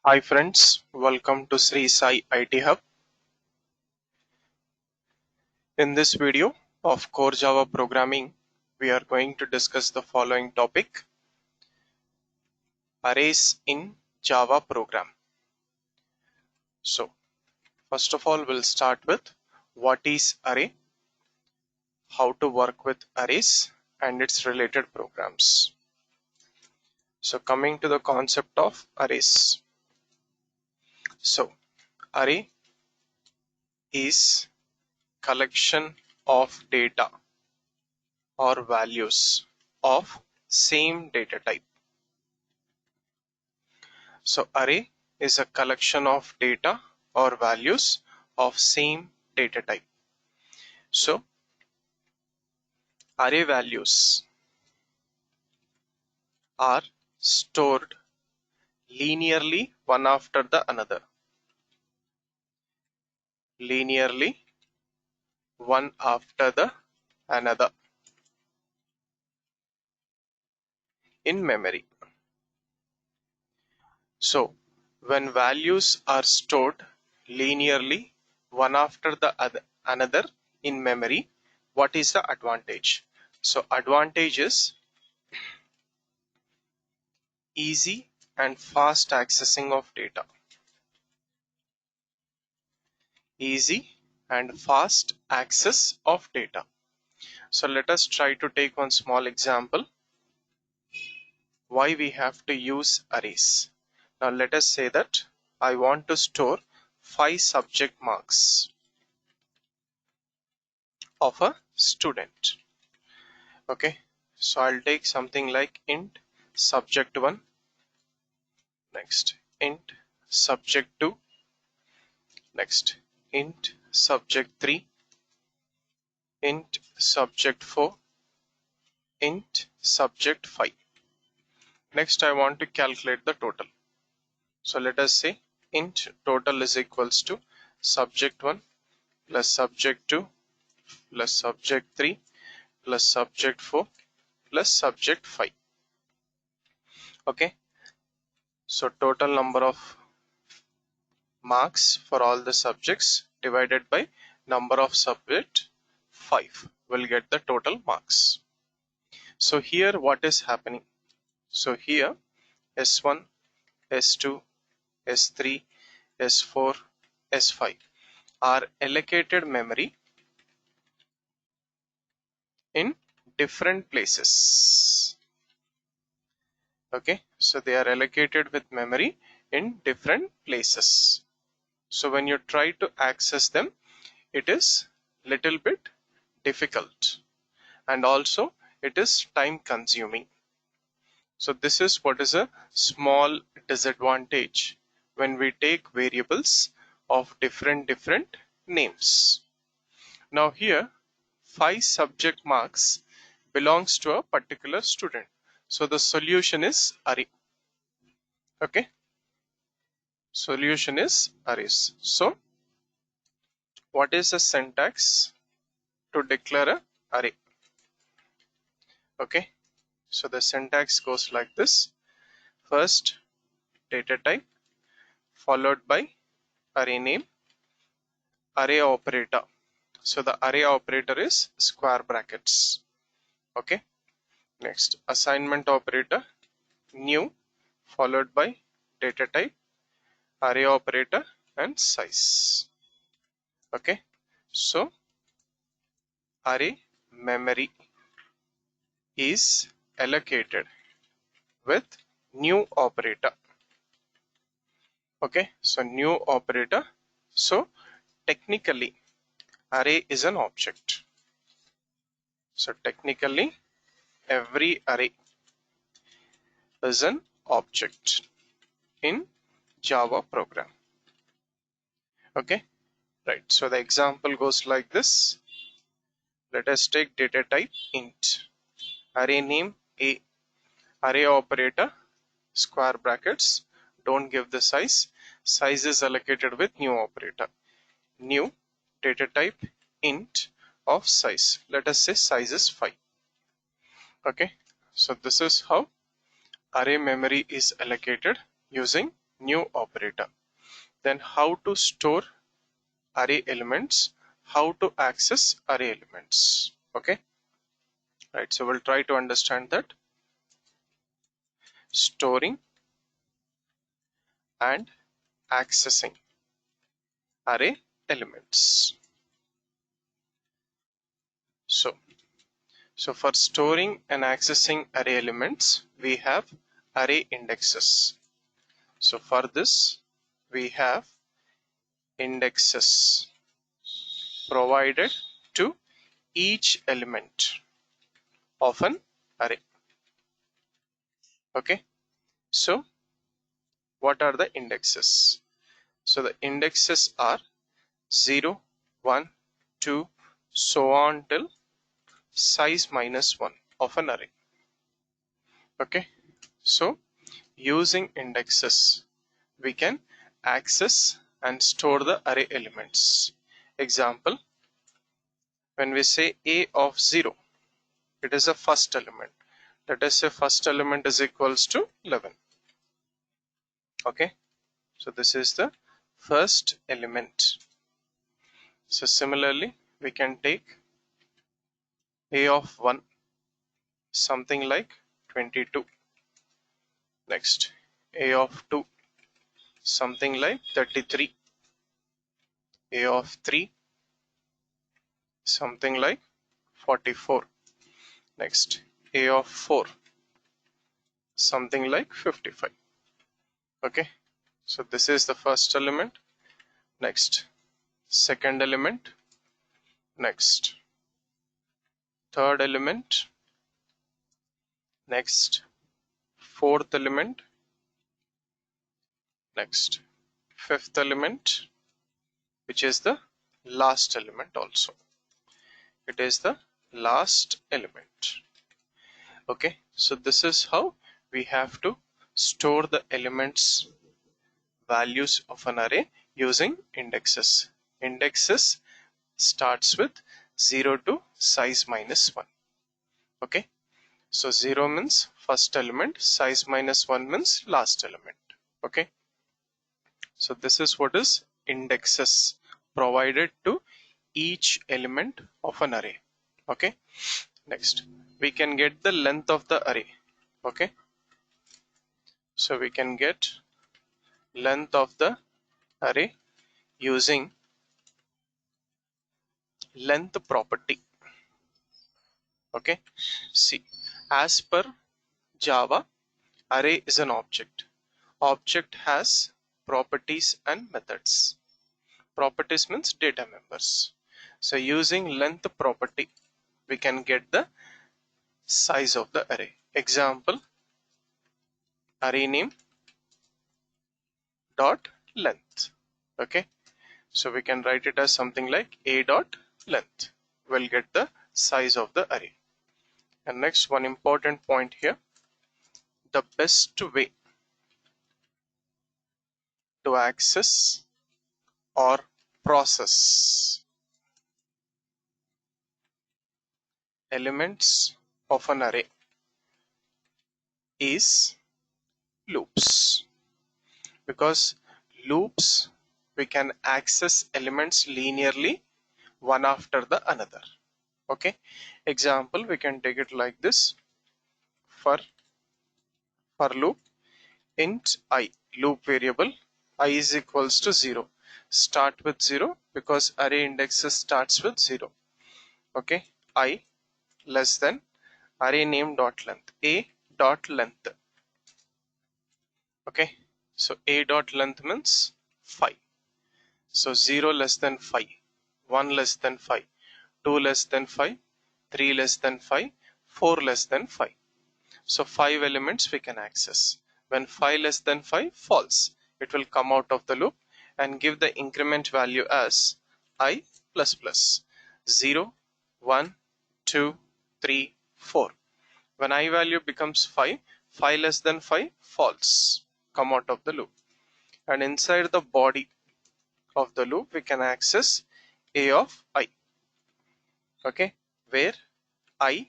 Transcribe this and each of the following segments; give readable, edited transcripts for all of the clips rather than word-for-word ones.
Hi friends, welcome to Srisai IT Hub. In this video of Core Java Programming, we are going to discuss the following topic: Arrays in Java Program. So, first of all, we'll start with what is array, how to work with arrays, and its related programs. So, coming to the concept of arrays. So, array is collection of data or values of same data type. So array is a collection of data or values of same data type. So array values are stored linearly one after the another. Linearly one after the another in memory. So when values are stored linearly one after the another in memory, what is the advantage? So advantage is easy and fast accessing of data. Easy and fast access of data. So let us try to take one small example why we have to use arrays. Now let us say that I want to store 5 subject marks of a student. Okay, so I'll take something like int subject1, next int subject2, next int subject3, int subject4, int subject5. Next I want to calculate the total. So let us say int total is equals to subject1 plus subject2 plus subject3 plus subject4 plus subject5. Okay, so total number of marks for all the subjects divided by number of subject 5 will get the total marks. So here what is happening? So here S1, S2, S3, S4, S5 are allocated memory in different places. Okay, so they are allocated with memory in different places. So when you try to access them, it is little bit difficult, and also it is time consuming. So this is what is a small disadvantage when we take variables of different names. Now here 5 subject marks belongs to a particular student. So the solution is array. Okay, solution is arrays. So what is the syntax to declare a array? Okay, so the syntax goes like this: first data type followed by array name, array operator. So the array operator is square brackets. Okay, next assignment operator, new followed by data type, array operator and size. Okay, so array memory is allocated with new operator. Okay, so new operator. So technically array is an object. So technically every array is an object in Java program. Okay, right, so the example goes like this. Let us take data type int, array name a, array operator square brackets, don't give the size, size is allocated with new operator, new data type int of size, let us say size is 5. Okay, so this is how array memory is allocated using new operator. Then how to store array elements, how to access array elements. Okay, right, so we'll try to understand that. Storing and accessing array elements. So for storing and accessing array elements, we have array indexes. So for this, we have indexes provided to each element of an array. Okay, so what are the indexes? So the indexes are 0, 1, 2, so on till size minus 1 of an array. Okay, so using indexes we can access and store the array elements. Example, when we say a of 0, it is a first element. Let us say first element is equals to 11. Okay, so this is the first element. So similarly, we can take a of 1, something like 22. Next, a of 2, something like 33. A of 3, something like 44. Next, a of 4, something like 55. Okay, so this is the first element. Next, second element. Next, third element. Next, fourth element. Next, fifth element, which is the last element also. It is the last element. Okay, so this is how we have to store the elements values of an array using indexes. Indexes starts with 0 to size minus 1. Okay, so 0 means first element, size minus 1 means last element. Okay, so this is what is indexes provided to each element of an array. Okay, next we can get the length of the array. Okay, so we can get length of the array using length property. Okay, see, as per Java, array is an object. Object has properties and methods. Properties means data members. So using length property, we can get the size of the array. Example, array name dot length. Okay, so we can write it as something like a dot length. We'll get the size of the array. And next, one important point here, the best way to access or process elements of an array is loops, because loops we can access elements linearly one after the another. Okay, example, we can take it like this. For loop, int I, loop variable I is equals to 0, start with 0 because array indexes starts with 0. Okay, I less than array name dot length, a dot length. Okay, so a dot length means 5. So 0 less than 5, 1 less than 5, 2 less than 5, 3 less than 5, 4 less than 5. So 5 elements we can access. When 5 less than 5 false, it will come out of the loop and give the increment value as I plus plus 0, 1, 2, 3, 4. When I value becomes 5, 5 less than 5 false, come out of the loop. And inside the body of the loop we can access a of I. Okay, where I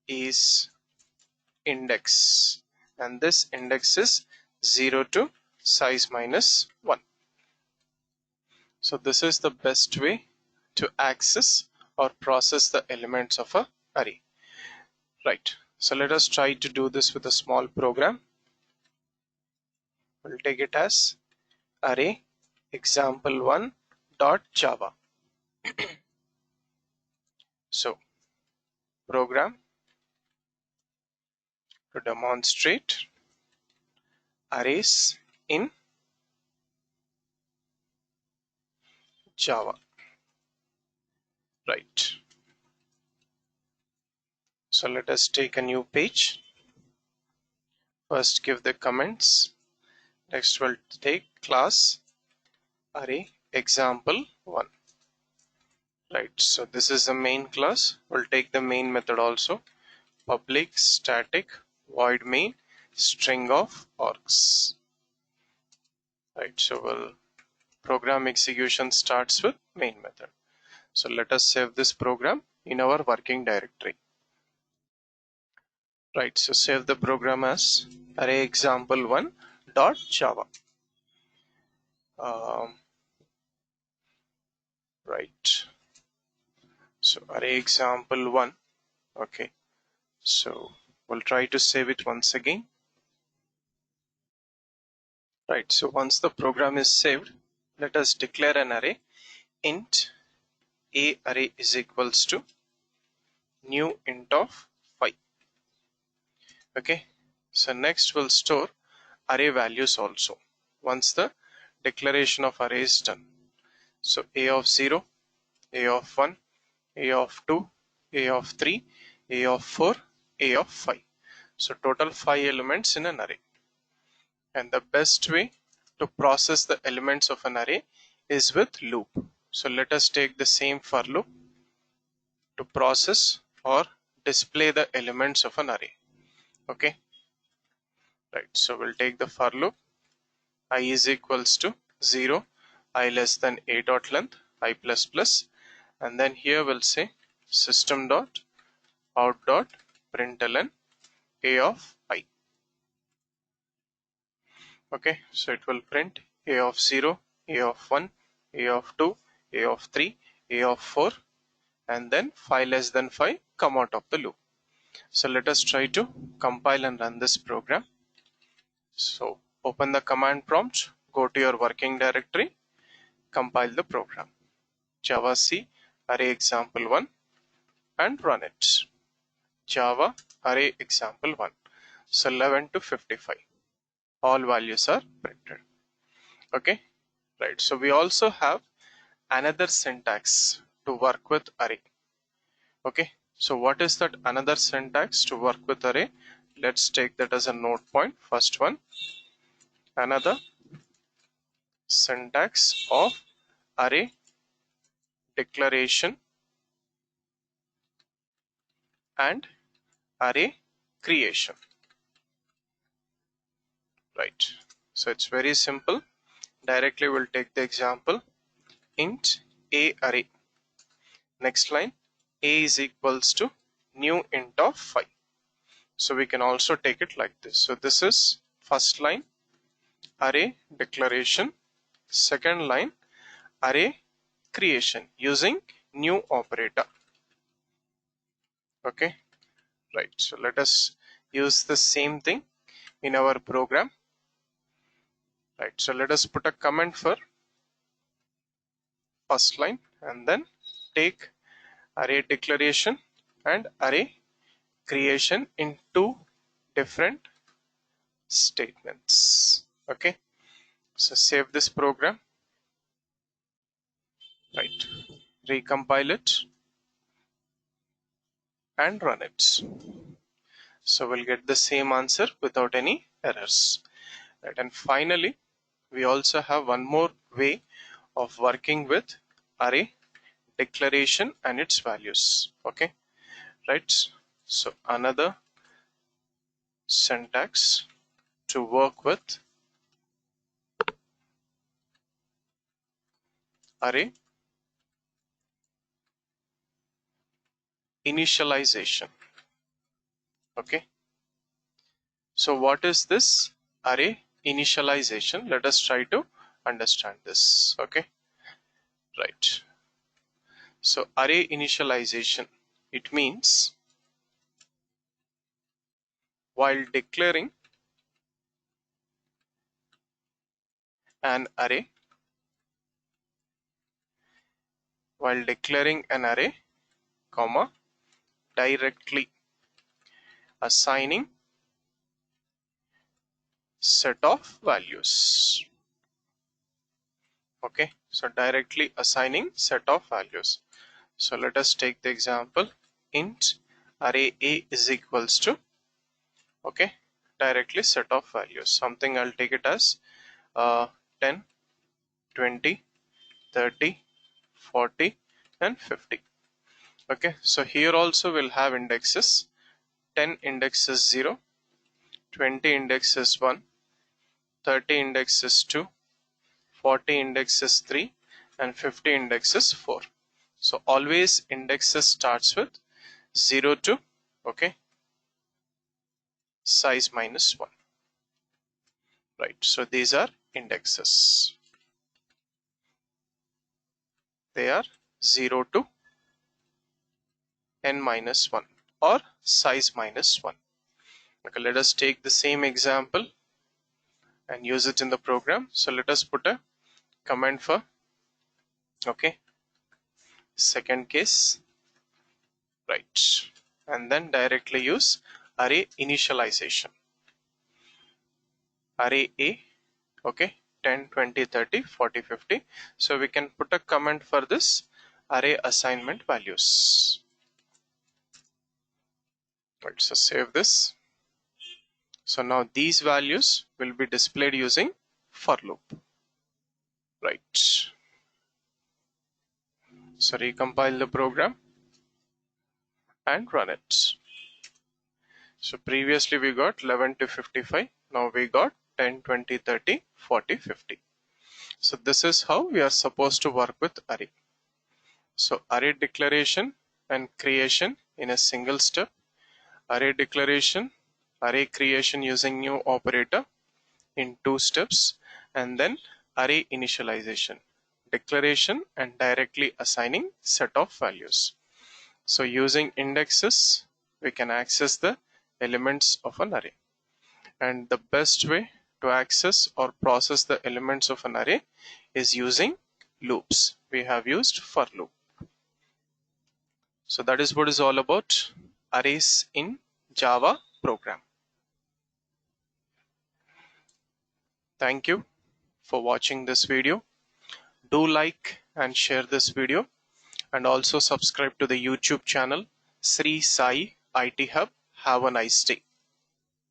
is index and this index is 0 to size minus 1. So this is the best way to access or process the elements of a array. Right. So let us try to do this with a small program. We'll take it as array example1 dot java. So program to demonstrate arrays in Java. Right. So let us take a new page. First give the comments. Next we'll take class array example1. Right. So this is the main class. We'll take the main method also. Public static void main string of args. Right. So we'll program execution starts with main method. So let us save this program in our working directory. Right, so save the program as array example1 dot java. Right, so array example1. Okay, so we'll try to save it once again. Right, so once the program is saved, let us declare an array. Int a array is equals to new int of 5. Okay, so next we'll store array values also once the declaration of array is done. So a of 0, a of 1, a of 2, a of 3, a of 4, a of 5. So total 5 elements in an array. And the best way to process the elements of an array is with loop. So let us take the same for loop to process or display the elements of an array. Okay. Right. So we'll take the for loop. I is equals to 0, I less than a dot length, I plus plus, and then here we'll say system dot out dot println a of I. Okay, so it will print a of 0, a of 1, a of 2, a of 3, a of 4, and then 5 less than 5 come out of the loop. So let us try to compile and run this program. So open the command prompt, go to your working directory, compile the program. Java C array example1 and run it. Java array example1. So 11 to 55. All values are printed. Okay, right. So we also have another syntax to work with array. Okay, so what is that another syntax to work with array? Let's take that as a note point. First one, another syntax of array declaration and array creation. Right, so it's very simple. Directly we'll take the example. Int a array. Next line, a is equals to new int of 5. So we can also take it like this. So this is first line array declaration, second line array creation using new operator. Okay, right. So let us use the same thing in our program. Right, so let us put a comment for first line and then take array declaration and array creation in two different statements. Okay, so save this program. Right, recompile it and run it. So we'll get the same answer without any errors. Right, and finally we also have one more way of working with array declaration and its values. Okay, right, so another syntax to work with array initialization. Okay, so what is this array initialization. Let us try to understand this. Okay, right. So array initialization, it means while declaring an array, comma, directly assigning set of values. Okay, so directly assigning set of values. So let us take the example, int array a is equals to, okay, directly set of values, something I'll take it as 10, 20, 30, 40 and 50. Okay, so here also we'll have indexes. 10 index is 0, 20 index is 1, 30 index is 2, 40 index is 3 and 50 index is 4. So always indexes starts with 0 to, okay, size minus 1. Right, so these are indexes. They are 0 to n minus 1 or size minus 1. Okay, let us take the same example and use it in the program. So let us put a comment for, okay, second case, right, and then directly use array initialization. Array A, okay, 10, 20, 30, 40, 50. So we can put a comment for this array assignment values. Right, so save this. So now these values will be displayed using for loop. Right. So recompile the program and run it. So previously we got 11 to 55. Now we got 10, 20, 30, 40, 50. So this is how we are supposed to work with array. So array declaration and creation in a single step. Array declaration, array creation using new operator in 2 steps, and then array initialization, declaration and directly assigning set of values. So using indexes we can access the elements of an array, and the best way to access or process the elements of an array is using loops. We have used for loop. So that is what is all about arrays in Java program. Thank you for watching this video. Do like and share this video, and also subscribe to the YouTube channel Sri Sai IT Hub. Have a nice day.